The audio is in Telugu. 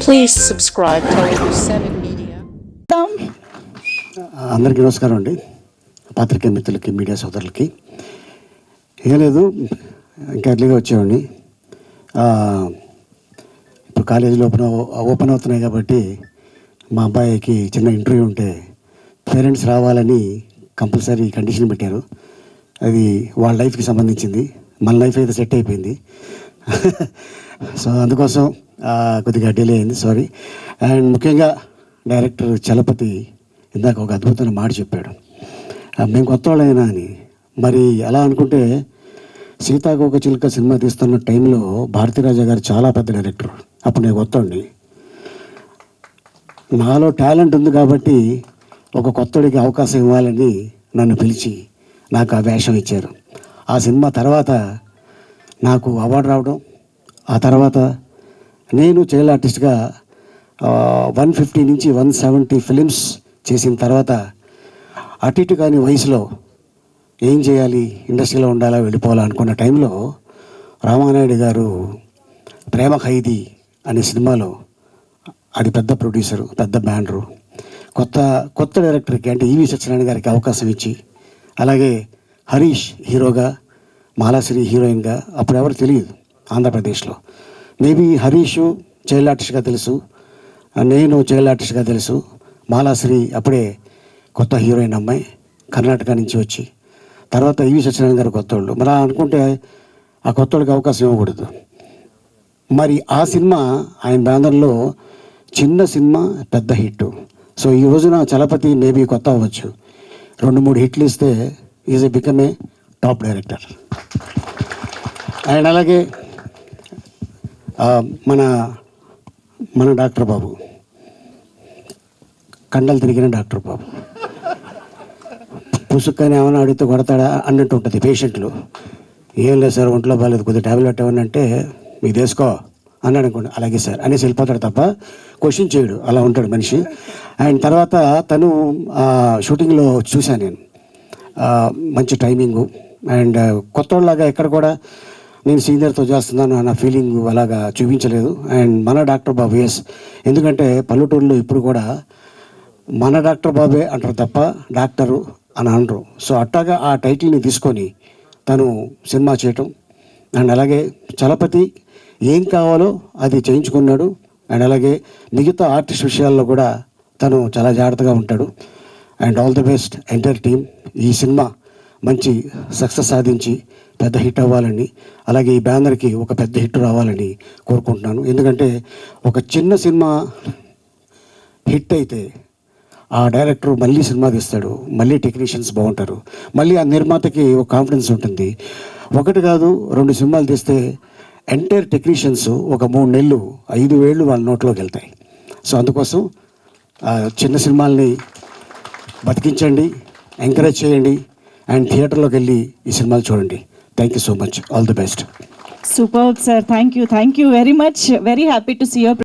Please subscribe to 7 Media. అందరికీ నమస్కారం అండి. పత్రికా మిత్రులకి, మీడియా సోదరులకి. ఏం లేదు, ఇంకా ఎర్లీగా వచ్చేవాడిని. ఇప్పుడు కాలేజీలో ఓపెన్ అవుతున్నాయి కాబట్టి మా అబ్బాయికి చిన్న ఇంటర్వ్యూ ఉంటే పేరెంట్స్ రావాలని కంపల్సరీ కండిషన్ పెట్టారు. అది వాళ్ళ లైఫ్కి సంబంధించింది. మన లైఫ్ అయితే సెట్ అయిపోయింది. సో అందుకోసం కొద్దిగా డిలే అయింది, సారీ. అండ్ ముఖ్యంగా డైరెక్టర్ చలపతి ఇందాక ఒక అద్భుతమైన మాట చెప్పాడు, మేము కొత్త వాళ్ళైనా అని. మరి అలా అనుకుంటే సీతాకోక చిలుక సినిమా తీస్తున్న టైంలో భారతీరాజా గారు చాలా పెద్ద డైరెక్టర్. అప్పుడు నేను కొత్తోడిని. నాలో టాలెంట్ ఉంది కాబట్టి ఒక కొత్తడికి అవకాశం ఇవ్వాలని నన్ను పిలిచి నాకు ఆ వేషం ఇచ్చారు. ఆ సినిమా తర్వాత నాకు అవార్డు రావడం, ఆ తర్వాత నేను చైల్డ్ ఆర్టిస్ట్గా 150 నుంచి 170 ఫిలిమ్స్ చేసిన తర్వాత అటు ఇటు కాని వయసులో ఏం చేయాలి, ఇండస్ట్రీలో ఉండాలా, వెళ్ళిపోవాలా అనుకున్న టైంలో రామానాయుడు గారు ప్రేమ ఖైదీ అనే సినిమాలో, అది పెద్ద ప్రొడ్యూసరు, పెద్ద బ్యానరు, కొత్త డైరెక్టర్కి అంటే ఈవి సత్యనారాయణ గారికి అవకాశం ఇచ్చి, అలాగే హరీష్ హీరోగా, మాలాశ్రీ హీరోయిన్గా, అప్పుడు ఎవరు తెలియదు ఆంధ్రప్రదేశ్లో. మేబీ హరీష్ చైల్డ్ ఆర్టిస్ట్గా తెలుసు, నేను చైల్డ్ ఆర్టిస్ట్గా తెలుసు, మాలాశ్రీ అప్పుడే కొత్త హీరోయిన్ అమ్మాయి కర్ణాటక నుంచి వచ్చి, తర్వాత ఈవి సత్యనారాయణ గారు కొత్తోళ్ళు. మరి అనుకుంటే ఆ కొత్తోళ్ళకి అవకాశం ఇవ్వకూడదు. మరి ఆ సినిమా ఆయన బ్యానర్లో చిన్న సినిమా పెద్ద హిట్. సో ఈ రోజున చలపతి మేబీ కొత్త అవ్వచ్చు, 2-3 హిట్లు ఇస్తే is become a top director. And అలాగే మన డాక్టర్ బాబు, కండలు తిరిగిన డాక్టర్ బాబు, పుసుక్కని ఏమైనా అడిగితే కొడతాడా అన్నట్టు ఉంటుంది పేషెంట్లు. ఏం లేదు సార్, ఒంట్లో బాగాలేదు, కొద్దిగా ట్యాబ్లెట్ ఏమన్నంటే మీకు తీసుకో అన్నాడు అనుకోండి, అలాగే సార్ అనేసి వెళ్ళిపోతాడు తప్ప క్వశ్చన్ చేయడు. అలా ఉంటాడు మనిషి. అండ్ తర్వాత తను షూటింగ్లో చూశాను నేను, మంచి టైమింగు. అండ్ కొత్తలాగా ఎక్కడ కూడా నేను సీనియర్తో చేస్తున్నాను అన్న ఫీలింగ్ అలాగా చూపించలేదు. అండ్ మన డాక్టర్ బాబు, ఎస్, ఎందుకంటే పల్లెటూరులో ఇప్పుడు కూడా మన డాక్టర్ బాబే అంటారు తప్ప డాక్టరు అని అనరు. సో అట్టాగా ఆ టైటిల్ని తీసుకొని తను సినిమా చేయటం. అండ్ అలాగే చలపతి ఏం కావాలో అది చేయించుకున్నాడు. అండ్ అలాగే మిగతా ఆర్టిస్ట్ విషయాల్లో కూడా తను చాలా జాగ్రత్తగా ఉంటాడు. And all the best entire team. ఈ సినిమా మంచి సక్సెస్ సాధించి పెద్ద హిట్ అవ్వాలని, అలాగే ఈ బ్యానర్కి ఒక పెద్ద హిట్ రావాలని కోరుకుంటున్నాను. ఎందుకంటే ఒక చిన్న సినిమా హిట్ అయితే ఆ డైరెక్టర్ మళ్ళీ సినిమా తీస్తాడు, మళ్ళీ టెక్నీషియన్స్ బాగుంటారు, మళ్ళీ ఆ నిర్మాతకి ఒక కాన్ఫిడెన్స్ ఉంటుంది. 1 కాదు 2 సినిమాలు తీస్తే ఎంటైర్ టెక్నీషియన్స్ ఒక 3 నెలలు 5 వేళ్ళు వాళ్ళ నోట్లోకి వెళ్తాయి. సో అందుకోసం చిన్న సినిమాల్ని బతికించండి, ఎంకరేజ్ చేయండి, అండ్ థియేటర్లోకి వెళ్ళి ఈ సినిమాలు చూడండి. Thank you so much. All the best. Superb, sir. Thank you very much. Very happy to see your